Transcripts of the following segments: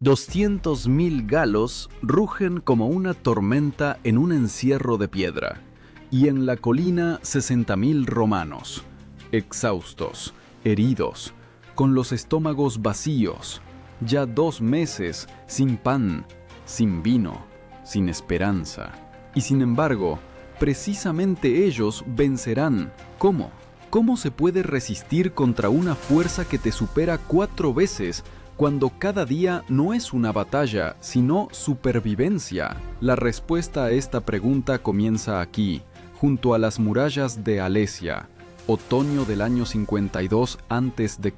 200.000 galos rugen como una tormenta en un encierro de piedra, y en la colina 60.000 romanos, exhaustos, heridos, con los estómagos vacíos, ya 2 meses sin pan, sin vino, sin esperanza. Y sin embargo, precisamente ellos vencerán. ¿Cómo? ¿Cómo se puede resistir contra una fuerza que te supera 4 veces cuando cada día no es una batalla, sino supervivencia? La respuesta a esta pregunta comienza aquí, junto a las murallas de Alesia, otoño del año 52 a.C.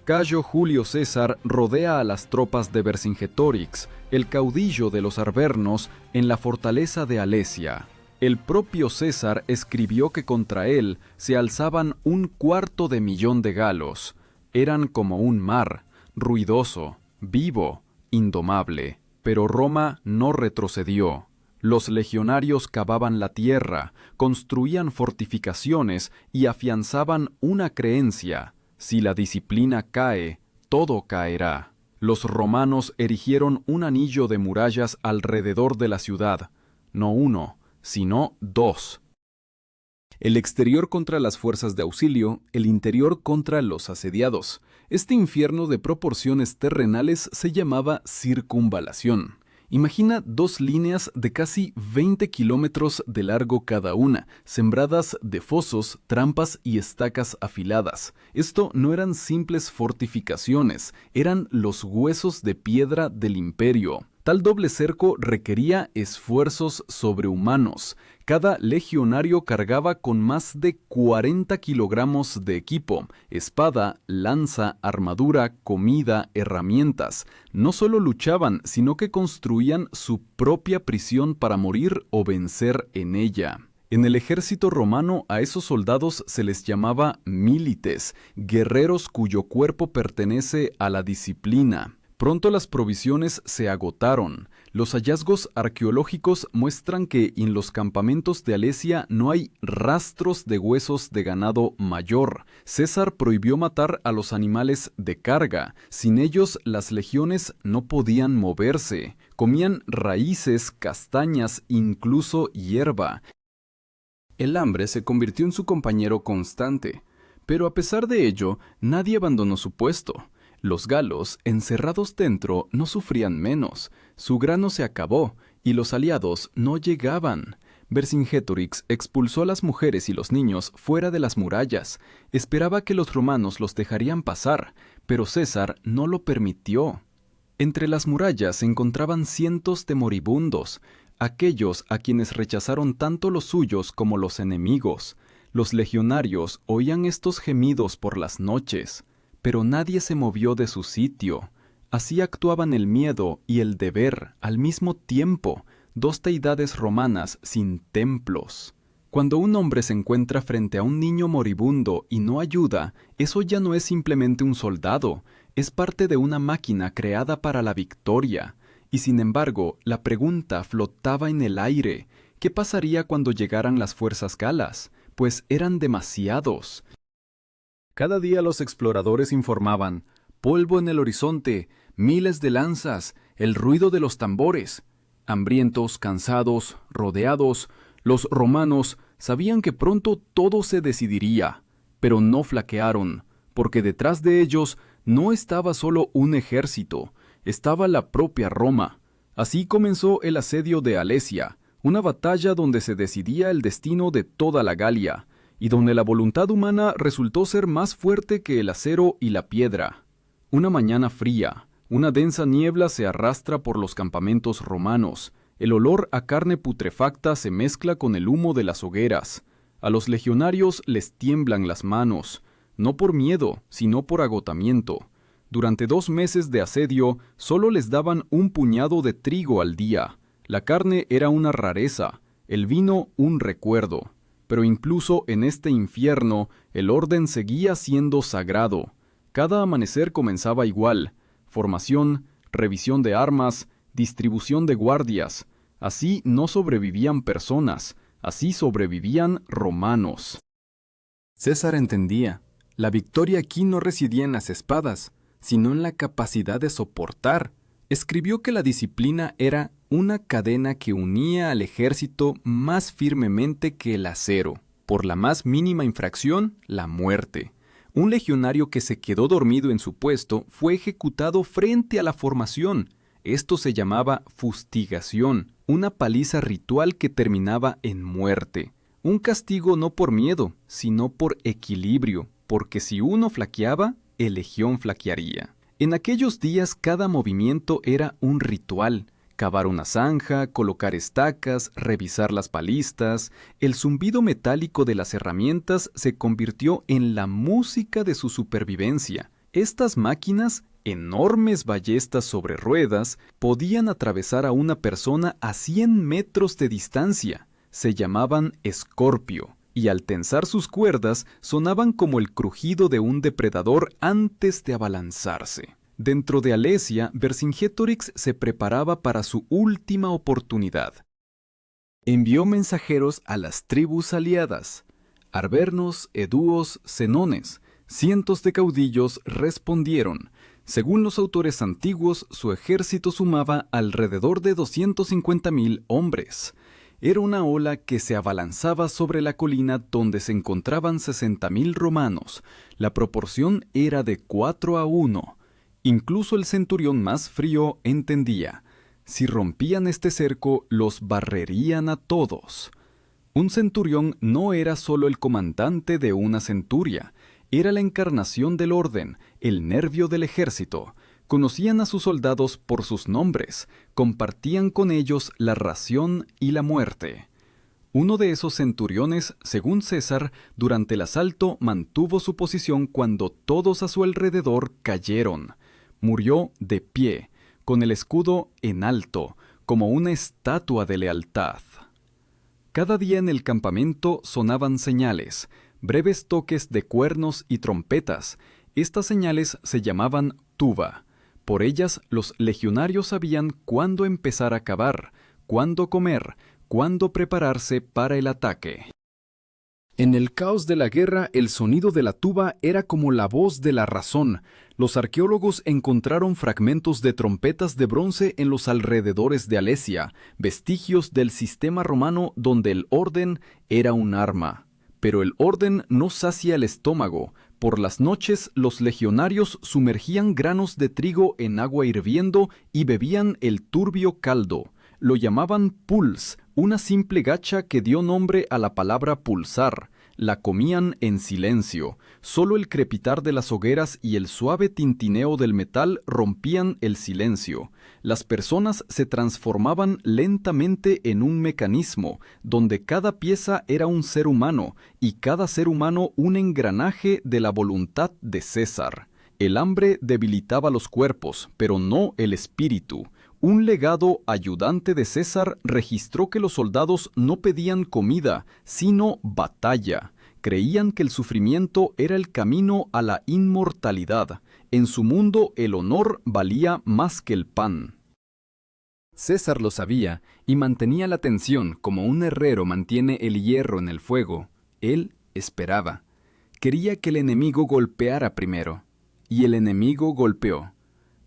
Cayo Julio César rodea a las tropas de Vercingetorix, el caudillo de los arvernos, en la fortaleza de Alesia. El propio César escribió que contra él se alzaban 250.000 de galos. Eran como un mar, ruidoso, vivo, indomable. Pero Roma no retrocedió. Los legionarios cavaban la tierra, construían fortificaciones y afianzaban una creencia: si la disciplina cae, todo caerá. Los romanos erigieron un anillo de murallas alrededor de la ciudad, no 1, sino 2. El exterior contra las fuerzas de auxilio, el interior contra los asediados. Este infierno de proporciones terrenales se llamaba circunvalación. Imagina 2 líneas de casi 20 kilómetros de largo cada una, sembradas de fosos, trampas y estacas afiladas. Esto no eran simples fortificaciones, eran los huesos de piedra del imperio. Tal doble cerco requería esfuerzos sobrehumanos. Cada legionario cargaba con más de 40 kilogramos de equipo: espada, lanza, armadura, comida, herramientas. No solo luchaban, sino que construían su propia prisión para morir o vencer en ella. En el ejército romano a esos soldados se les llamaba milites, guerreros cuyo cuerpo pertenece a la disciplina. Pronto las provisiones se agotaron. Los hallazgos arqueológicos muestran que en los campamentos de Alesia no hay rastros de huesos de ganado mayor. César prohibió matar a los animales de carga. Sin ellos, las legiones no podían moverse. Comían raíces, castañas, incluso hierba. El hambre se convirtió en su compañero constante. Pero a pesar de ello, nadie abandonó su puesto. Los galos, encerrados dentro, no sufrían menos. Su grano se acabó, y los aliados no llegaban. Vercingetorix expulsó a las mujeres y los niños fuera de las murallas. Esperaba que los romanos los dejarían pasar, pero César no lo permitió. Entre las murallas se encontraban cientos de moribundos, aquellos a quienes rechazaron tanto los suyos como los enemigos. Los legionarios oían estos gemidos por las noches, pero nadie se movió de su sitio. Así actuaban el miedo y el deber al mismo tiempo, 2 deidades romanas sin templos. Cuando un hombre se encuentra frente a un niño moribundo y no ayuda, eso ya no es simplemente un soldado, es parte de una máquina creada para la victoria. Y sin embargo, la pregunta flotaba en el aire: ¿qué pasaría cuando llegaran las fuerzas galas? Pues eran demasiados. Cada día los exploradores informaban: polvo en el horizonte, miles de lanzas, el ruido de los tambores. Hambrientos, cansados, rodeados, los romanos sabían que pronto todo se decidiría, pero no flaquearon, porque detrás de ellos no estaba solo un ejército, estaba la propia Roma. Así comenzó el asedio de Alesia, una batalla donde se decidía el destino de toda la Galia, y donde la voluntad humana resultó ser más fuerte que el acero y la piedra. Una mañana fría, una densa niebla se arrastra por los campamentos romanos. El olor a carne putrefacta se mezcla con el humo de las hogueras. A los legionarios les tiemblan las manos, no por miedo, sino por agotamiento. Durante 2 meses de asedio, solo les daban un puñado de trigo al día. La carne era una rareza, el vino un recuerdo. Pero incluso en este infierno, el orden seguía siendo sagrado. Cada amanecer comenzaba igual: formación, revisión de armas, distribución de guardias. Así no sobrevivían personas, así sobrevivían romanos. César entendía: la victoria aquí no residía en las espadas, sino en la capacidad de soportar. Escribió que la disciplina era una cadena que unía al ejército más firmemente que el acero. Por la más mínima infracción, la muerte. Un legionario que se quedó dormido en su puesto fue ejecutado frente a la formación. Esto se llamaba fustigación, una paliza ritual que terminaba en muerte. Un castigo no por miedo, sino por equilibrio, porque si uno flaqueaba, el legión flaquearía. En aquellos días cada movimiento era un ritual. Cavar una zanja, colocar estacas, revisar las balistas. El zumbido metálico de las herramientas se convirtió en la música de su supervivencia. Estas máquinas, enormes ballestas sobre ruedas, podían atravesar a una persona a 100 metros de distancia. Se llamaban escorpio, y al tensar sus cuerdas sonaban como el crujido de un depredador antes de abalanzarse. Dentro de Alesia, Vercingetorix se preparaba para su última oportunidad. Envió mensajeros a las tribus aliadas, arvernos, edúos, senones. Cientos de caudillos respondieron. Según los autores antiguos, su ejército sumaba alrededor de 250.000 hombres. Era una ola que se abalanzaba sobre la colina donde se encontraban 60.000 romanos. La proporción era de 4-1. Incluso el centurión más frío entendía. Si rompían este cerco, los barrerían a todos. Un centurión no era solo el comandante de una centuria, era la encarnación del orden, el nervio del ejército. Conocían a sus soldados por sus nombres, compartían con ellos la ración y la muerte. Uno de esos centuriones, según César, durante el asalto mantuvo su posición cuando todos a su alrededor cayeron. Murió de pie, con el escudo en alto, como una estatua de lealtad. Cada día en el campamento sonaban señales, breves toques de cuernos y trompetas. Estas señales se llamaban tuba. Por ellas los legionarios sabían cuándo empezar a cavar, cuándo comer, cuándo prepararse para el ataque. En el caos de la guerra, el sonido de la tuba era como la voz de la razón. Los arqueólogos encontraron fragmentos de trompetas de bronce en los alrededores de Alesia, vestigios del sistema romano donde el orden era un arma. Pero el orden no sacia el estómago. Por las noches, los legionarios sumergían granos de trigo en agua hirviendo y bebían el turbio caldo. Lo llamaban puls, una simple gacha que dio nombre a la palabra pulsar. La comían en silencio. Solo el crepitar de las hogueras y el suave tintineo del metal rompían el silencio. Las personas se transformaban lentamente en un mecanismo, donde cada pieza era un ser humano, y cada ser humano un engranaje de la voluntad de César. El hambre debilitaba los cuerpos, pero no el espíritu. Un legado ayudante de César registró que los soldados no pedían comida, sino batalla. Creían que el sufrimiento era el camino a la inmortalidad. En su mundo el honor valía más que el pan. César lo sabía y mantenía la tensión como un herrero mantiene el hierro en el fuego. Él esperaba. Quería que el enemigo golpeara primero. Y el enemigo golpeó.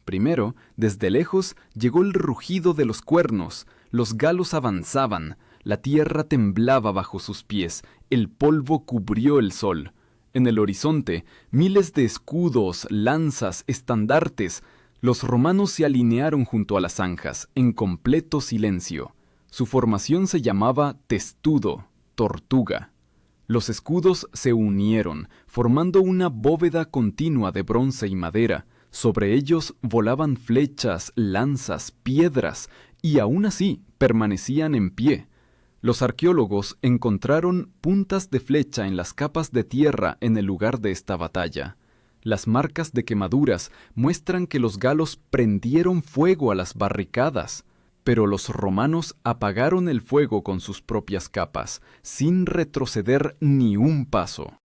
Primero, desde lejos, llegó el rugido de los cuernos, los galos avanzaban, la tierra temblaba bajo sus pies, el polvo cubrió el sol. En el horizonte, miles de escudos, lanzas, estandartes. Los romanos se alinearon junto a las zanjas, en completo silencio. Su formación se llamaba testudo, tortuga. Los escudos se unieron, formando una bóveda continua de bronce y madera. Sobre ellos volaban flechas, lanzas, piedras, y aún así permanecían en pie. Los arqueólogos encontraron puntas de flecha en las capas de tierra en el lugar de esta batalla. Las marcas de quemaduras muestran que los galos prendieron fuego a las barricadas, pero los romanos apagaron el fuego con sus propias capas, sin retroceder ni un paso.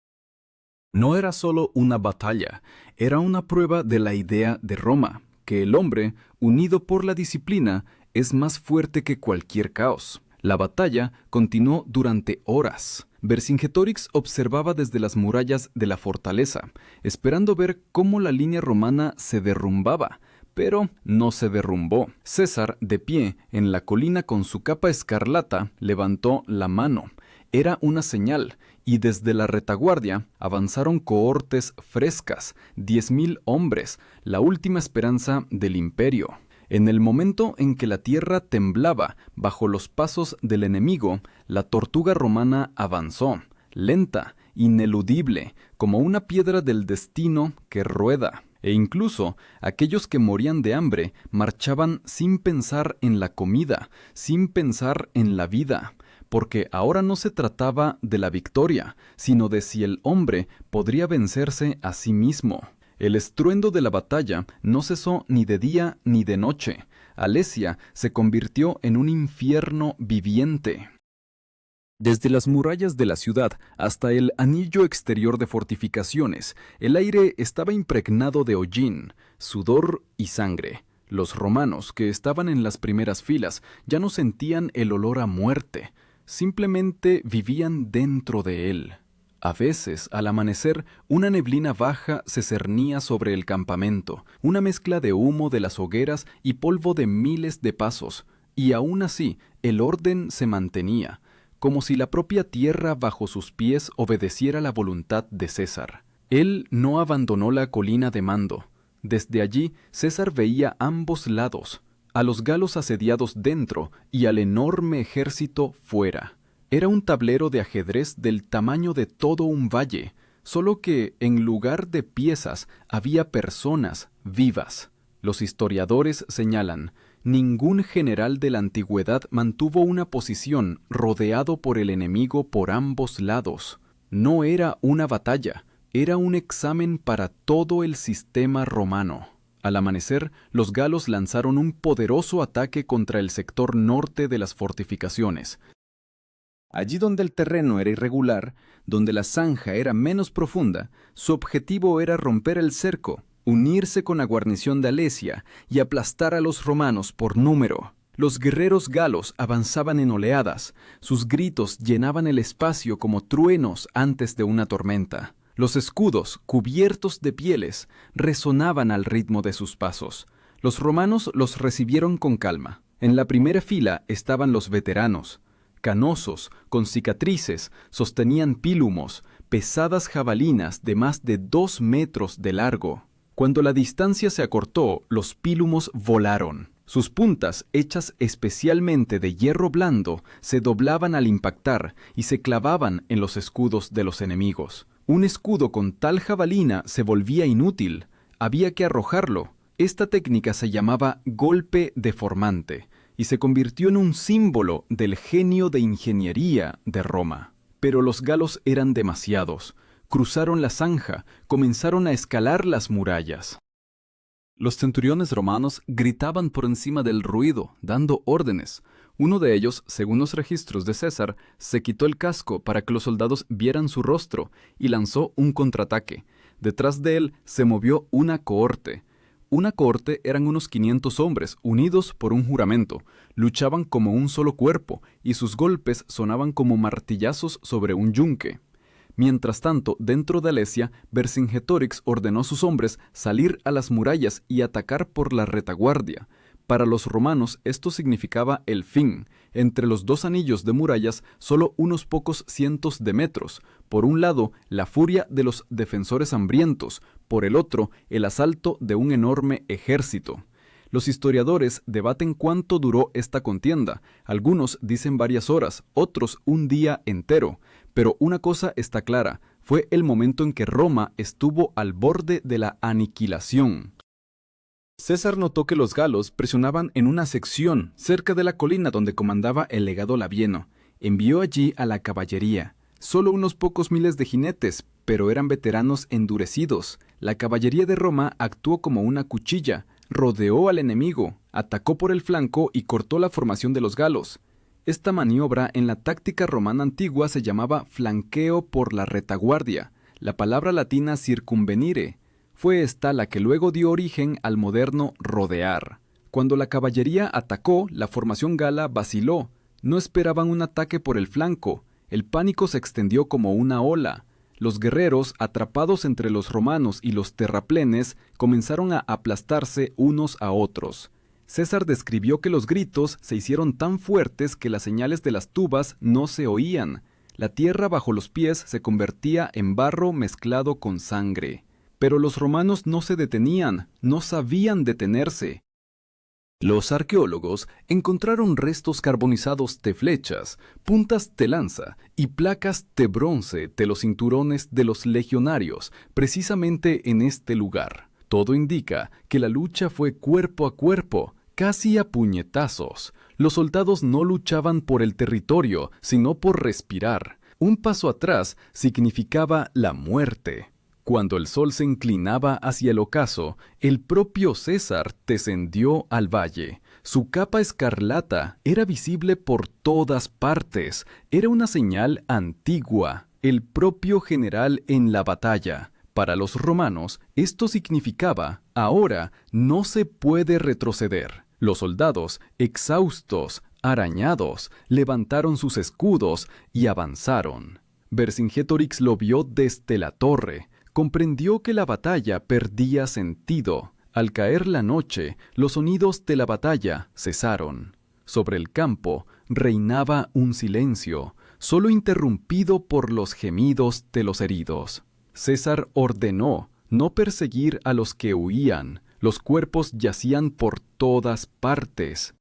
No era solo una batalla, era una prueba de la idea de Roma, que el hombre, unido por la disciplina, es más fuerte que cualquier caos. La batalla continuó durante horas. Vercingetorix observaba desde las murallas de la fortaleza, esperando ver cómo la línea romana se derrumbaba, pero no se derrumbó. César, de pie en la colina con su capa escarlata, levantó la mano. Era una señal, y desde la retaguardia avanzaron cohortes frescas, 10.000 hombres, la última esperanza del imperio. En el momento en que la tierra temblaba bajo los pasos del enemigo, la tortuga romana avanzó, lenta, ineludible, como una piedra del destino que rueda. E incluso aquellos que morían de hambre marchaban sin pensar en la comida, sin pensar en la vida, porque ahora no se trataba de la victoria, sino de si el hombre podría vencerse a sí mismo. El estruendo de la batalla no cesó ni de día ni de noche. Alesia se convirtió en un infierno viviente. Desde las murallas de la ciudad hasta el anillo exterior de fortificaciones, el aire estaba impregnado de hollín, sudor y sangre. Los romanos, que estaban en las primeras filas, ya no sentían el olor a muerte, simplemente vivían dentro de él. A veces, al amanecer, una neblina baja se cernía sobre el campamento, una mezcla de humo de las hogueras y polvo de miles de pasos, y aún así el orden se mantenía, como si la propia tierra bajo sus pies obedeciera la voluntad de César. Él no abandonó la colina de mando. Desde allí César veía ambos lados, a los galos asediados dentro y al enorme ejército fuera. Era un tablero de ajedrez del tamaño de todo un valle, solo que en lugar de piezas había personas vivas. Los historiadores señalan: ningún general de la antigüedad mantuvo una posición rodeado por el enemigo por ambos lados. No era una batalla, era un examen para todo el sistema romano. Al amanecer, los galos lanzaron un poderoso ataque contra el sector norte de las fortificaciones. Allí donde el terreno era irregular, donde la zanja era menos profunda, su objetivo era romper el cerco, unirse con la guarnición de Alesia y aplastar a los romanos por número. Los guerreros galos avanzaban en oleadas, sus gritos llenaban el espacio como truenos antes de una tormenta. Los escudos, cubiertos de pieles, resonaban al ritmo de sus pasos. Los romanos los recibieron con calma. En la primera fila estaban los veteranos. Canosos, con cicatrices, sostenían pílumos, pesadas jabalinas de más de 2 metros de largo. Cuando la distancia se acortó, los pílumos volaron. Sus puntas, hechas especialmente de hierro blando, se doblaban al impactar y se clavaban en los escudos de los enemigos. Un escudo con tal jabalina se volvía inútil. Había que arrojarlo. Esta técnica se llamaba golpe deformante y se convirtió en un símbolo del genio de ingeniería de Roma. Pero los galos eran demasiados. Cruzaron la zanja, comenzaron a escalar las murallas. Los centuriones romanos gritaban por encima del ruido, dando órdenes. Uno de ellos, según los registros de César, se quitó el casco para que los soldados vieran su rostro y lanzó un contraataque. Detrás de él se movió una cohorte. Una cohorte eran unos 500 hombres, unidos por un juramento. Luchaban como un solo cuerpo, y sus golpes sonaban como martillazos sobre un yunque. Mientras tanto, dentro de Alesia, Vercingetorix ordenó a sus hombres salir a las murallas y atacar por la retaguardia. Para los romanos esto significaba el fin. Entre los dos anillos de murallas, solo unos pocos cientos de metros. Por un lado, la furia de los defensores hambrientos, por el otro, el asalto de un enorme ejército. Los historiadores debaten cuánto duró esta contienda. Algunos dicen varias horas, otros un día entero. Pero una cosa está clara, fue el momento en que Roma estuvo al borde de la aniquilación. César notó que los galos presionaban en una sección cerca de la colina donde comandaba el legado Labieno. Envió allí a la caballería. Solo unos pocos miles de jinetes, pero eran veteranos endurecidos. La caballería de Roma actuó como una cuchilla, rodeó al enemigo, atacó por el flanco y cortó la formación de los galos. Esta maniobra en la táctica romana antigua se llamaba flanqueo por la retaguardia. La palabra latina circumvenire fue esta la que luego dio origen al moderno rodear. Cuando la caballería atacó, la formación gala vaciló. No esperaban un ataque por el flanco. El pánico se extendió como una ola. Los guerreros, atrapados entre los romanos y los terraplenes, comenzaron a aplastarse unos a otros. César describió que los gritos se hicieron tan fuertes que las señales de las tubas no se oían. La tierra bajo los pies se convertía en barro mezclado con sangre. Pero los romanos no se detenían, no sabían detenerse. Los arqueólogos encontraron restos carbonizados de flechas, puntas de lanza y placas de bronce de los cinturones de los legionarios, precisamente en este lugar. Todo indica que la lucha fue cuerpo a cuerpo, casi a puñetazos. Los soldados no luchaban por el territorio, sino por respirar. Un paso atrás significaba la muerte. Cuando el sol se inclinaba hacia el ocaso, el propio César descendió al valle. Su capa escarlata era visible por todas partes. Era una señal antigua, el propio general en la batalla. Para los romanos, esto significaba, ahora no se puede retroceder. Los soldados, exhaustos, arañados, levantaron sus escudos y avanzaron. Vercingetorix lo vio desde la torre. Comprendió que la batalla perdía sentido. Al caer la noche, los sonidos de la batalla cesaron. Sobre el campo reinaba un silencio, solo interrumpido por los gemidos de los heridos. César ordenó no perseguir a los que huían. Los cuerpos yacían por todas partes.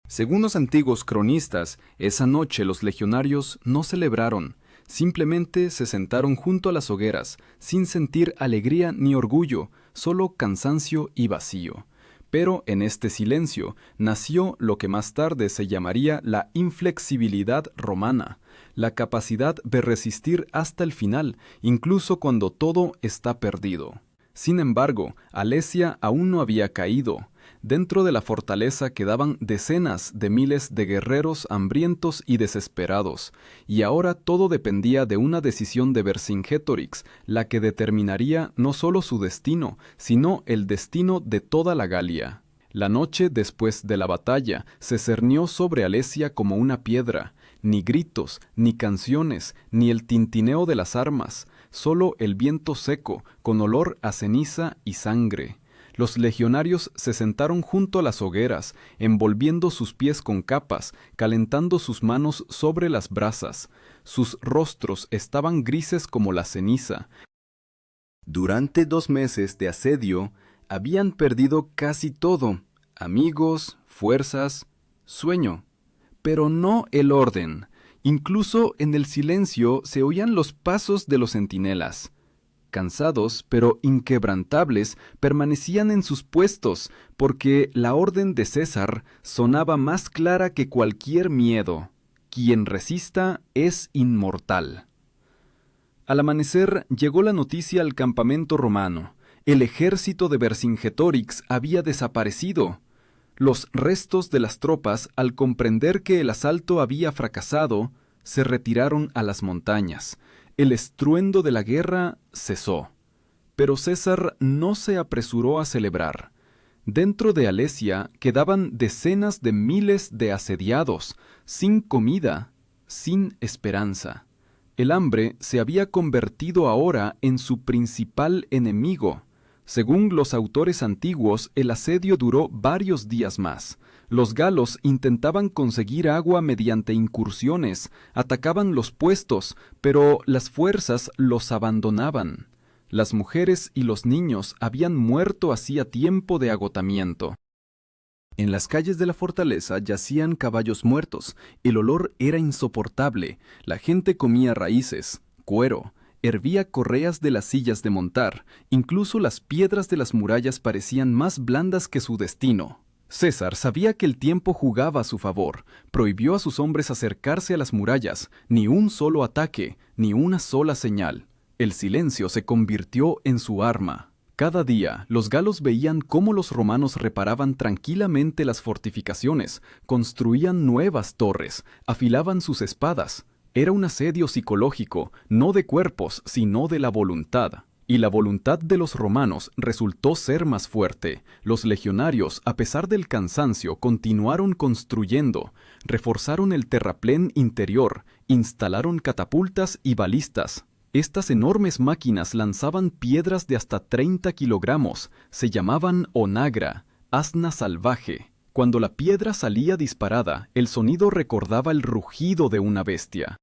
Según los antiguos cronistas, esa noche los legionarios no celebraron. Simplemente se sentaron junto a las hogueras, sin sentir alegría ni orgullo, solo cansancio y vacío. Pero en este silencio nació lo que más tarde se llamaría la inflexibilidad romana, la capacidad de resistir hasta el final, incluso cuando todo está perdido. Sin embargo, Alesia aún no había caído. Dentro de la fortaleza quedaban decenas de miles de guerreros hambrientos y desesperados, y ahora todo dependía de una decisión de Vercingetorix, la que determinaría no solo su destino, sino el destino de toda la Galia. La noche después de la batalla se cernió sobre Alesia como una piedra. Ni gritos, ni canciones, ni el tintineo de las armas, solo el viento seco, con olor a ceniza y sangre. Los legionarios se sentaron junto a las hogueras, envolviendo sus pies con capas, calentando sus manos sobre las brasas. Sus rostros estaban grises como la ceniza. Durante 2 meses de asedio, habían perdido casi todo: amigos, fuerzas, sueño. Pero no el orden. Incluso en el silencio se oían los pasos de los centinelas. Cansados, pero inquebrantables, permanecían en sus puestos, porque la orden de César sonaba más clara que cualquier miedo. Quien resista es inmortal. Al amanecer llegó la noticia al campamento romano. El ejército de Vercingetorix había desaparecido. Los restos de las tropas, al comprender que el asalto había fracasado, se retiraron a las montañas. El estruendo de la guerra cesó. Pero César no se apresuró a celebrar. Dentro de Alesia quedaban decenas de miles de asediados, sin comida, sin esperanza. El hambre se había convertido ahora en su principal enemigo. Según los autores antiguos, el asedio duró varios días más. Los galos intentaban conseguir agua mediante incursiones, atacaban los puestos, pero las fuerzas los abandonaban. Las mujeres y los niños habían muerto hacía tiempo de agotamiento. En las calles de la fortaleza yacían caballos muertos. El olor era insoportable. La gente comía raíces, cuero, hervía correas de las sillas de montar. Incluso las piedras de las murallas parecían más blandas que su destino. César sabía que el tiempo jugaba a su favor. Prohibió a sus hombres acercarse a las murallas. Ni un solo ataque, ni una sola señal. El silencio se convirtió en su arma. Cada día, los galos veían cómo los romanos reparaban tranquilamente las fortificaciones, construían nuevas torres, afilaban sus espadas. Era un asedio psicológico, no de cuerpos, sino de la voluntad. Y la voluntad de los romanos resultó ser más fuerte. Los legionarios, a pesar del cansancio, continuaron construyendo, reforzaron el terraplén interior, instalaron catapultas y balistas. Estas enormes máquinas lanzaban piedras de hasta 30 kilogramos. Se llamaban onagra, asna salvaje. Cuando la piedra salía disparada, el sonido recordaba el rugido de una bestia.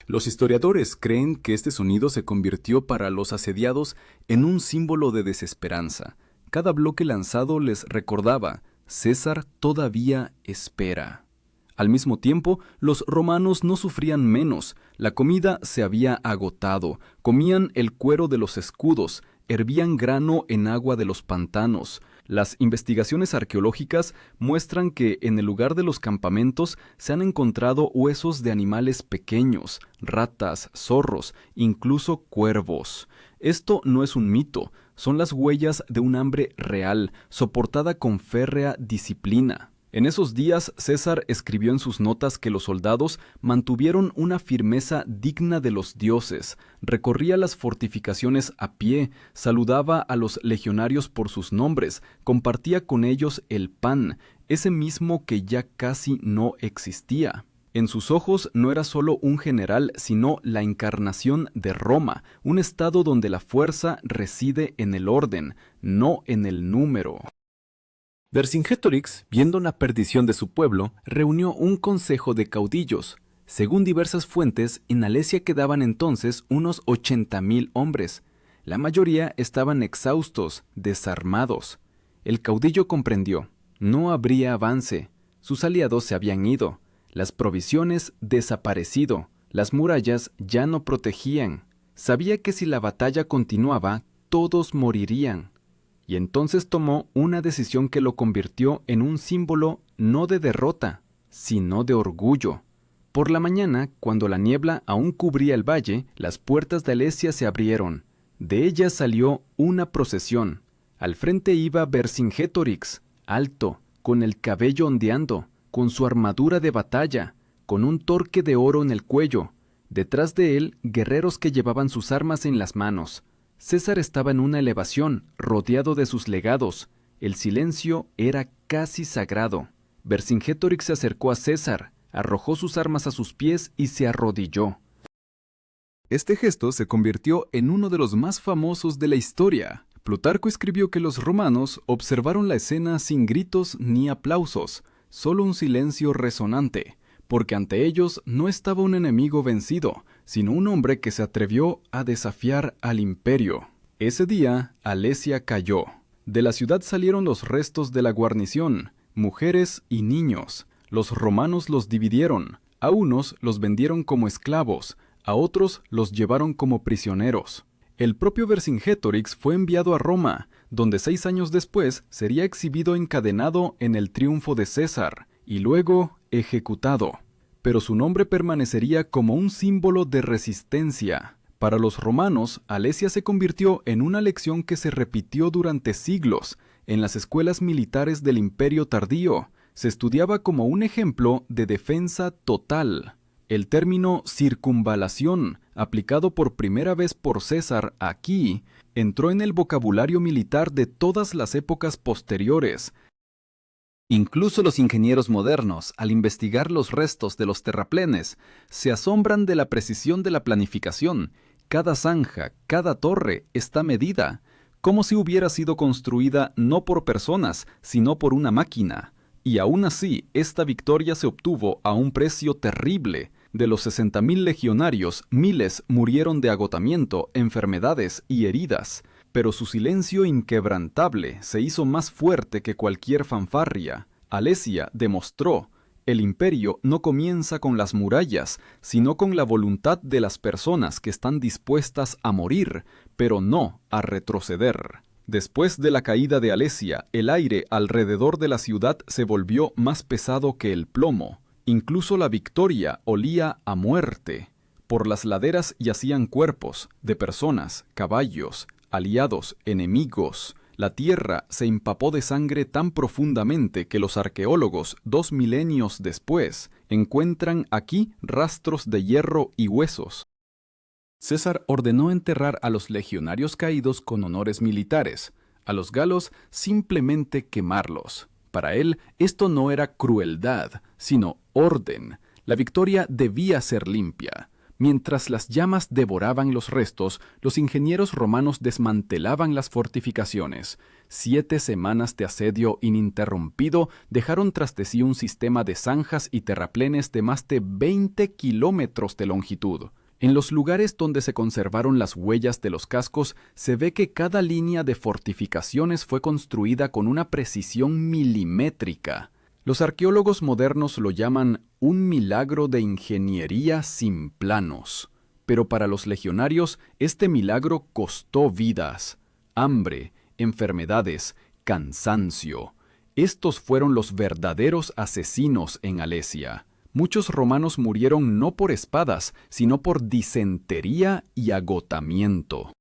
Los historiadores creen que este sonido se convirtió para los asediados en un símbolo de desesperanza. Cada bloque lanzado les recordaba: César todavía espera. Al mismo tiempo, los romanos no sufrían menos. La comida se había agotado. Comían el cuero de los escudos, hervían grano en agua de los pantanos. Las investigaciones arqueológicas muestran que en el lugar de los campamentos se han encontrado huesos de animales pequeños, ratas, zorros, incluso cuervos. Esto no es un mito, son las huellas de un hambre real, soportada con férrea disciplina. En esos días, César escribió en sus notas que los soldados mantuvieron una firmeza digna de los dioses, recorría las fortificaciones a pie, saludaba a los legionarios por sus nombres, compartía con ellos el pan, ese mismo que ya casi no existía. En sus ojos no era solo un general, sino la encarnación de Roma, un estado donde la fuerza reside en el orden, no en el número. Vercingetorix, viendo la perdición de su pueblo, reunió un consejo de caudillos. Según diversas fuentes, en Alesia quedaban entonces unos 80,000 hombres. La mayoría estaban exhaustos, desarmados. El caudillo comprendió: no habría avance. Sus aliados se habían ido, las provisiones desaparecido, las murallas ya no protegían. Sabía que si la batalla continuaba, todos morirían. Y entonces tomó una decisión que lo convirtió en un símbolo no de derrota, sino de orgullo. Por la mañana, cuando la niebla aún cubría el valle, las puertas de Alesia se abrieron. De ellas salió una procesión. Al frente iba Vercingetorix, alto, con el cabello ondeando, con su armadura de batalla, con un torque de oro en el cuello. Detrás de él, guerreros que llevaban sus armas en las manos. César estaba en una elevación, rodeado de sus legados. El silencio era casi sagrado. Vercingetorix se acercó a César, arrojó sus armas a sus pies y se arrodilló. Este gesto se convirtió en uno de los más famosos de la historia. Plutarco escribió que los romanos observaron la escena sin gritos ni aplausos, solo un silencio resonante, porque ante ellos no estaba un enemigo vencido, sino un hombre que se atrevió a desafiar al imperio. Ese día, Alesia cayó. De la ciudad salieron los restos de la guarnición, mujeres y niños. Los romanos los dividieron. A unos los vendieron como esclavos, a otros los llevaron como prisioneros. El propio Vercingetorix fue enviado a Roma, donde 6 años después sería exhibido encadenado en el triunfo de César, y luego ejecutado. Pero su nombre permanecería como un símbolo de resistencia. Para los romanos, Alesia se convirtió en una lección que se repitió durante siglos. En las escuelas militares del Imperio tardío, se estudiaba como un ejemplo de defensa total. El término circunvalación, aplicado por primera vez por César aquí, entró en el vocabulario militar de todas las épocas posteriores. Incluso los ingenieros modernos, al investigar los restos de los terraplenes, se asombran de la precisión de la planificación. Cada zanja, cada torre está medida, como si hubiera sido construida no por personas, sino por una máquina. Y aún así, esta victoria se obtuvo a un precio terrible. De los 60,000 legionarios, miles murieron de agotamiento, enfermedades y heridas. Pero su silencio inquebrantable se hizo más fuerte que cualquier fanfarria. Alesia demostró: el imperio no comienza con las murallas, sino con la voluntad de las personas que están dispuestas a morir, pero no a retroceder. Después de la caída de Alesia, el aire alrededor de la ciudad se volvió más pesado que el plomo. Incluso la victoria olía a muerte. Por las laderas yacían cuerpos de personas, caballos, aliados, enemigos. La tierra se empapó de sangre tan profundamente que los arqueólogos, 2 milenios después, encuentran aquí rastros de hierro y huesos. César ordenó enterrar a los legionarios caídos con honores militares, a los galos simplemente quemarlos. Para él, esto no era crueldad, sino orden. La victoria debía ser limpia. Mientras las llamas devoraban los restos, los ingenieros romanos desmantelaban las fortificaciones. 7 semanas de asedio ininterrumpido dejaron tras de sí un sistema de zanjas y terraplenes de más de 20 kilómetros de longitud. En los lugares donde se conservaron las huellas de los cascos, se ve que cada línea de fortificaciones fue construida con una precisión milimétrica. Los arqueólogos modernos lo llaman un milagro de ingeniería sin planos. Pero para los legionarios, este milagro costó vidas, hambre, enfermedades, cansancio. Estos fueron los verdaderos asesinos en Alesia. Muchos romanos murieron no por espadas, sino por disentería y agotamiento.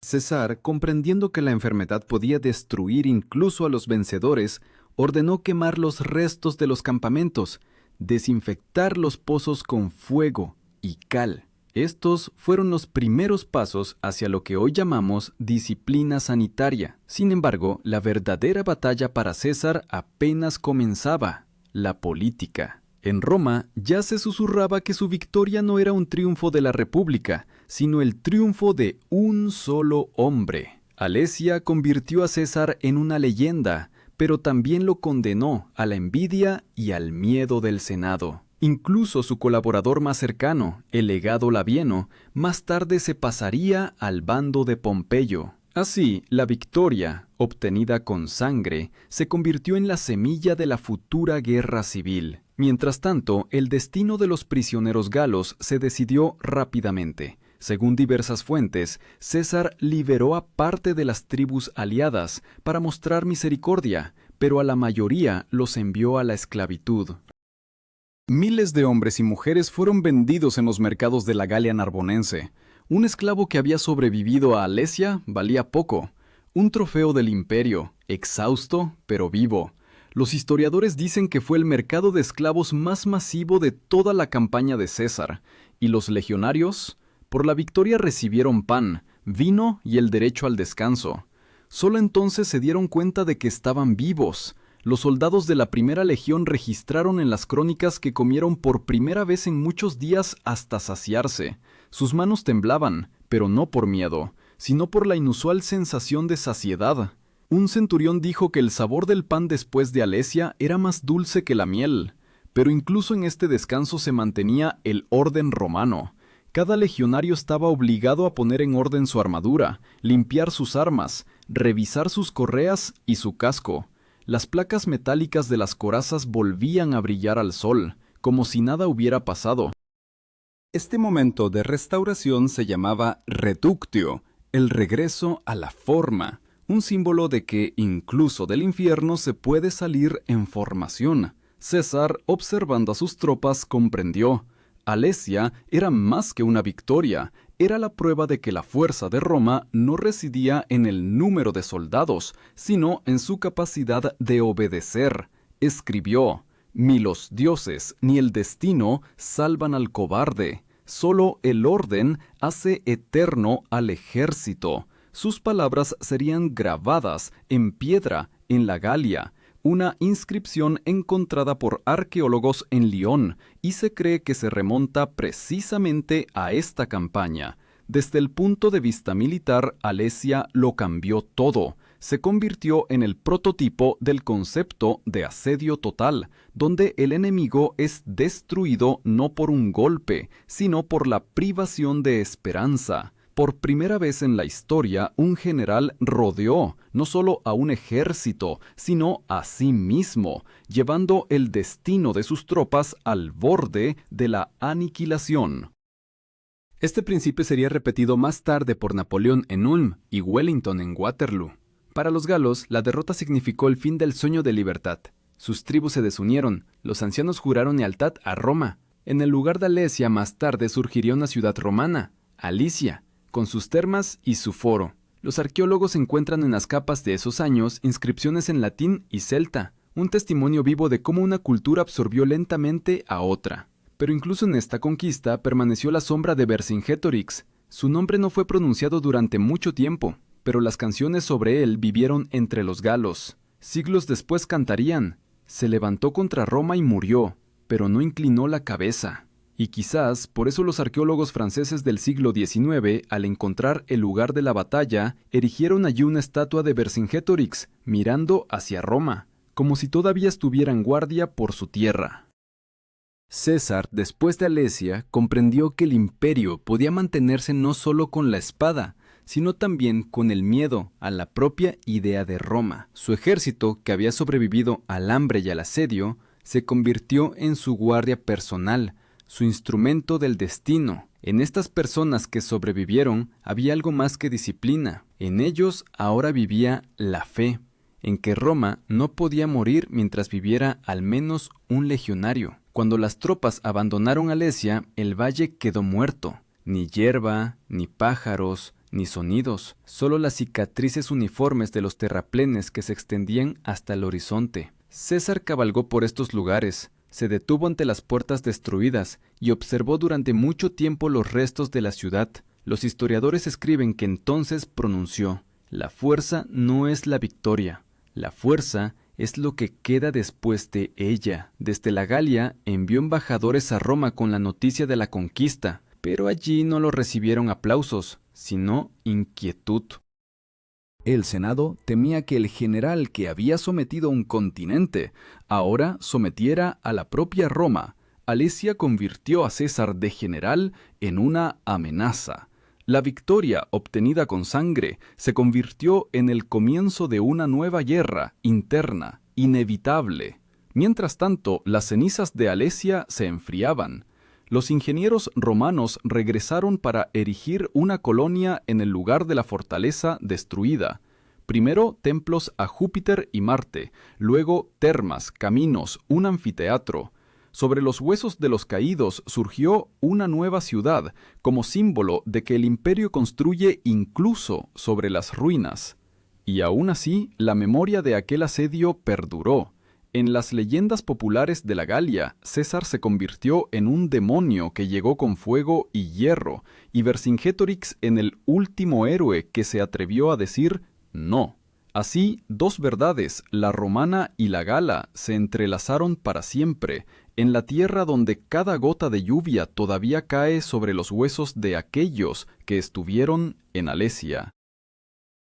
César, comprendiendo que la enfermedad podía destruir incluso a los vencedores, ordenó quemar los restos de los campamentos, desinfectar los pozos con fuego y cal. Estos fueron los primeros pasos hacia lo que hoy llamamos disciplina sanitaria. Sin embargo, la verdadera batalla para César apenas comenzaba: la política. En Roma ya se susurraba que su victoria no era un triunfo de la República, sino el triunfo de un solo hombre. Alesia convirtió a César en una leyenda, pero también lo condenó a la envidia y al miedo del Senado. Incluso su colaborador más cercano, el legado Labieno, más tarde se pasaría al bando de Pompeyo. Así, la victoria, obtenida con sangre, se convirtió en la semilla de la futura guerra civil. Mientras tanto, el destino de los prisioneros galos se decidió rápidamente. Según diversas fuentes, César liberó a parte de las tribus aliadas para mostrar misericordia, pero a la mayoría los envió a la esclavitud. Miles de hombres y mujeres fueron vendidos en los mercados de la Galia narbonense. Un esclavo que había sobrevivido a Alesia valía poco. Un trofeo del imperio, exhausto pero vivo. Los historiadores dicen que fue el mercado de esclavos más masivo de toda la campaña de César, y los legionarios, por la victoria, recibieron pan, vino y el derecho al descanso. Solo entonces se dieron cuenta de que estaban vivos. Los soldados de la primera legión registraron en las crónicas que comieron por primera vez en muchos días hasta saciarse. Sus manos temblaban, pero no por miedo, sino por la inusual sensación de saciedad. Un centurión dijo que el sabor del pan después de Alesia era más dulce que la miel, pero incluso en este descanso se mantenía el orden romano. Cada legionario estaba obligado a poner en orden su armadura, limpiar sus armas, revisar sus correas y su casco. Las placas metálicas de las corazas volvían a brillar al sol, como si nada hubiera pasado. Este momento de restauración se llamaba reductio, el regreso a la forma, un símbolo de que incluso del infierno se puede salir en formación. César, observando a sus tropas, comprendió: Alesia era más que una victoria, era la prueba de que la fuerza de Roma no residía en el número de soldados, sino en su capacidad de obedecer. Escribió: «Ni los dioses ni el destino salvan al cobarde, solo el orden hace eterno al ejército». Sus palabras serían grabadas en piedra en la Galia, una inscripción encontrada por arqueólogos en Lyon, y se cree que se remonta precisamente a esta campaña. Desde el punto de vista militar, Alesia lo cambió todo. Se convirtió en el prototipo del concepto de asedio total, donde el enemigo es destruido no por un golpe, sino por la privación de esperanza. Por primera vez en la historia, un general rodeó no solo a un ejército, sino a sí mismo, llevando el destino de sus tropas al borde de la aniquilación. Este principio sería repetido más tarde por Napoleón en Ulm y Wellington en Waterloo. Para los galos, la derrota significó el fin del sueño de libertad. Sus tribus se desunieron, los ancianos juraron lealtad a Roma. En el lugar de Alesia más tarde surgiría una ciudad romana, Alicia, con sus termas y su foro. Los arqueólogos encuentran en las capas de esos años inscripciones en latín y celta, un testimonio vivo de cómo una cultura absorbió lentamente a otra. Pero incluso en esta conquista permaneció la sombra de Vercingetorix. Su nombre no fue pronunciado durante mucho tiempo, pero las canciones sobre él vivieron entre los galos. Siglos después cantarían: «Se levantó contra Roma y murió, pero no inclinó la cabeza». Y quizás por eso los arqueólogos franceses del siglo XIX, al encontrar el lugar de la batalla, erigieron allí una estatua de Vercingétorix, mirando hacia Roma, como si todavía estuviera en guardia por su tierra. César, después de Alesia, comprendió que el imperio podía mantenerse no solo con la espada, sino también con el miedo a la propia idea de Roma. Su ejército, que había sobrevivido al hambre y al asedio, se convirtió en su guardia personal, su instrumento del destino. En estas personas que sobrevivieron había algo más que disciplina. En ellos ahora vivía la fe, en que Roma no podía morir mientras viviera al menos un legionario. Cuando las tropas abandonaron Alesia, el valle quedó muerto. Ni hierba, ni pájaros, ni sonidos, solo las cicatrices uniformes de los terraplenes que se extendían hasta el horizonte. César cabalgó por estos lugares, se detuvo ante las puertas destruidas y observó durante mucho tiempo los restos de la ciudad. Los historiadores escriben que entonces pronunció: «La fuerza no es la victoria, la fuerza es lo que queda después de ella». Desde la Galia envió embajadores a Roma con la noticia de la conquista, pero allí no lo recibieron aplausos, sino inquietud. El Senado temía que el general que había sometido un continente ahora sometiera a la propia Roma. Alesia convirtió a César de general en una amenaza. La victoria obtenida con sangre se convirtió en el comienzo de una nueva guerra interna, inevitable. Mientras tanto, las cenizas de Alesia se enfriaban. Los ingenieros romanos regresaron para erigir una colonia en el lugar de la fortaleza destruida. Primero templos a Júpiter y Marte, luego termas, caminos, un anfiteatro. Sobre los huesos de los caídos surgió una nueva ciudad, como símbolo de que el imperio construye incluso sobre las ruinas. Y aún así, la memoria de aquel asedio perduró. En las leyendas populares de la Galia, César se convirtió en un demonio que llegó con fuego y hierro, y Vercingétorix en el último héroe que se atrevió a decir no. Así, dos verdades, la romana y la gala, se entrelazaron para siempre, en la tierra donde cada gota de lluvia todavía cae sobre los huesos de aquellos que estuvieron en Alesia.